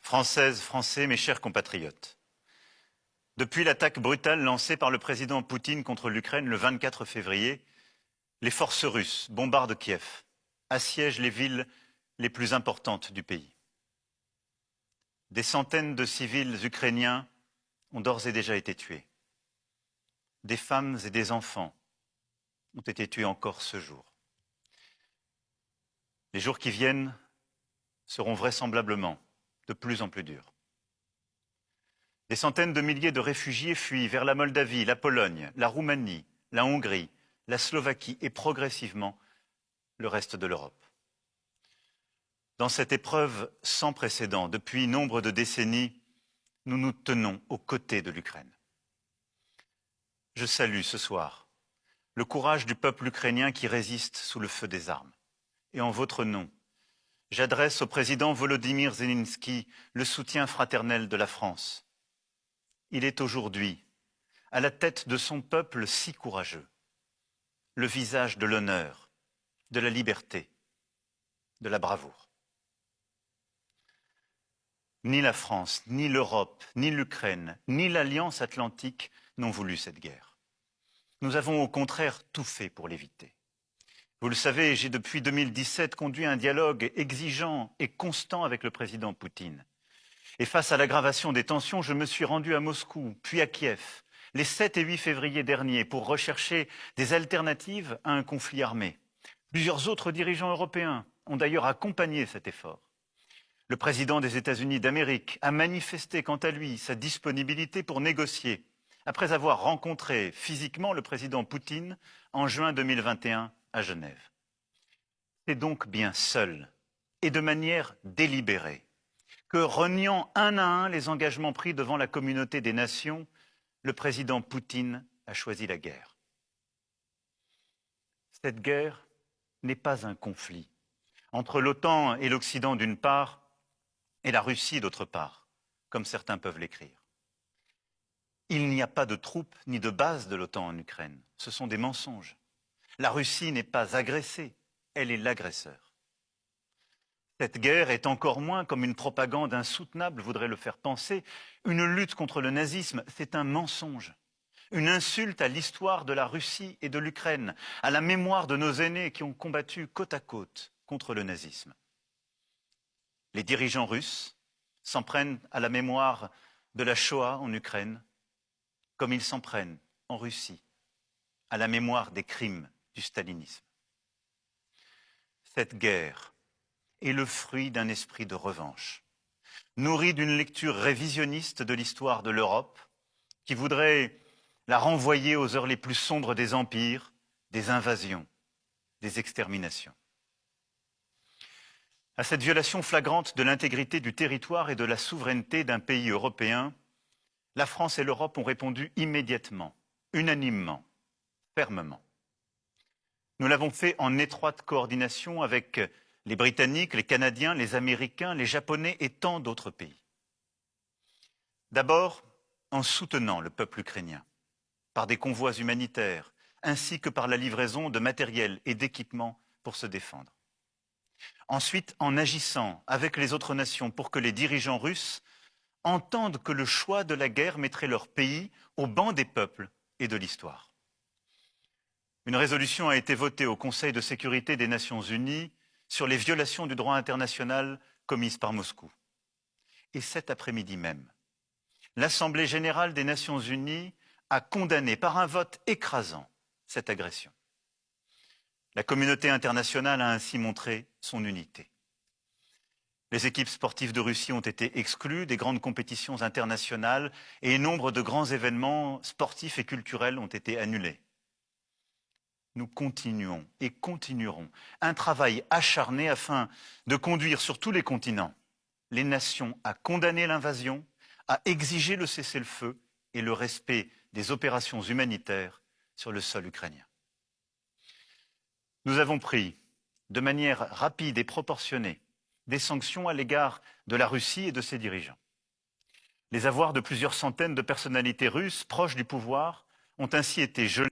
Françaises, Français, mes chers compatriotes. Depuis l'attaque brutale lancée par le président Poutine contre l'Ukraine le 24 février, les forces russes bombardent Kiev, assiègent les villes les plus importantes du pays. Des centaines de civils ukrainiens ont d'ores et déjà été tués. Des femmes et des enfants ont été tués encore ce jour. Les jours qui viennent seront vraisemblablement de plus en plus durs. Des centaines de milliers de réfugiés fuient vers la Moldavie, la Pologne, la Roumanie, la Hongrie, la Slovaquie et progressivement le reste de l'Europe. Dans cette épreuve sans précédent, depuis nombre de décennies, nous nous tenons aux côtés de l'Ukraine. Je salue ce soir le courage du peuple ukrainien qui résiste sous le feu des armes. Et en votre nom, j'adresse au président Volodymyr Zelensky le soutien fraternel de la France. Il est aujourd'hui à la tête de son peuple si courageux, le visage de l'honneur, de la liberté, de la bravoure. Ni la France, ni l'Europe, ni l'Ukraine, ni l'Alliance atlantique n'ont voulu cette guerre. Nous avons au contraire tout fait pour l'éviter. Vous le savez, j'ai depuis 2017 conduit un dialogue exigeant et constant avec le président Poutine. Et face à l'aggravation des tensions, je me suis rendu à Moscou, puis à Kiev, les 7 et 8 février derniers, pour rechercher des alternatives à un conflit armé. Plusieurs autres dirigeants européens ont d'ailleurs accompagné cet effort. Le président des États-Unis d'Amérique a manifesté quant à lui sa disponibilité pour négocier, après avoir rencontré physiquement le président Poutine en juin 2021 à Genève. C'est donc bien seul et de manière délibérée que, reniant un à un les engagements pris devant la communauté des nations, le président Poutine a choisi la guerre. Cette guerre n'est pas un conflit entre l'OTAN et l'Occident d'une part et la Russie d'autre part, comme certains peuvent l'écrire. Il n'y a pas de troupes ni de bases de l'OTAN en Ukraine. Ce sont des mensonges. La Russie n'est pas agressée, elle est l'agresseur. Cette guerre est encore moins, comme une propagande insoutenable voudrait le faire penser, une lutte contre le nazisme, c'est un mensonge. Une insulte à l'histoire de la Russie et de l'Ukraine, à la mémoire de nos aînés qui ont combattu côte à côte contre le nazisme. Les dirigeants russes s'en prennent à la mémoire de la Shoah en Ukraine, comme ils s'en prennent en Russie à la mémoire des crimes du stalinisme. Cette guerre est le fruit d'un esprit de revanche, nourri d'une lecture révisionniste de l'histoire de l'Europe, qui voudrait la renvoyer aux heures les plus sombres des empires, des invasions, des exterminations. À cette violation flagrante de l'intégrité du territoire et de la souveraineté d'un pays européen, la France et l'Europe ont répondu immédiatement, unanimement, fermement. Nous l'avons fait en étroite coordination avec les Britanniques, les Canadiens, les Américains, les Japonais et tant d'autres pays. D'abord, en soutenant le peuple ukrainien, par des convois humanitaires, ainsi que par la livraison de matériel et d'équipements pour se défendre. Ensuite, en agissant avec les autres nations pour que les dirigeants russes entendent que le choix de la guerre mettrait leur pays au banc des peuples et de l'histoire. Une résolution a été votée au Conseil de sécurité des Nations Unies sur les violations du droit international commises par Moscou. Et cet après-midi même, l'Assemblée générale des Nations unies a condamné par un vote écrasant cette agression. La communauté internationale a ainsi montré son unité. Les équipes sportives de Russie ont été exclues des grandes compétitions internationales et nombre de grands événements sportifs et culturels ont été annulés. Nous continuons et continuerons un travail acharné afin de conduire sur tous les continents les nations à condamner l'invasion, à exiger le cessez-le-feu et le respect des opérations humanitaires sur le sol ukrainien. Nous avons pris, de manière rapide et proportionnée, des sanctions à l'égard de la Russie et de ses dirigeants. Les avoirs de plusieurs centaines de personnalités russes proches du pouvoir ont ainsi été gelés.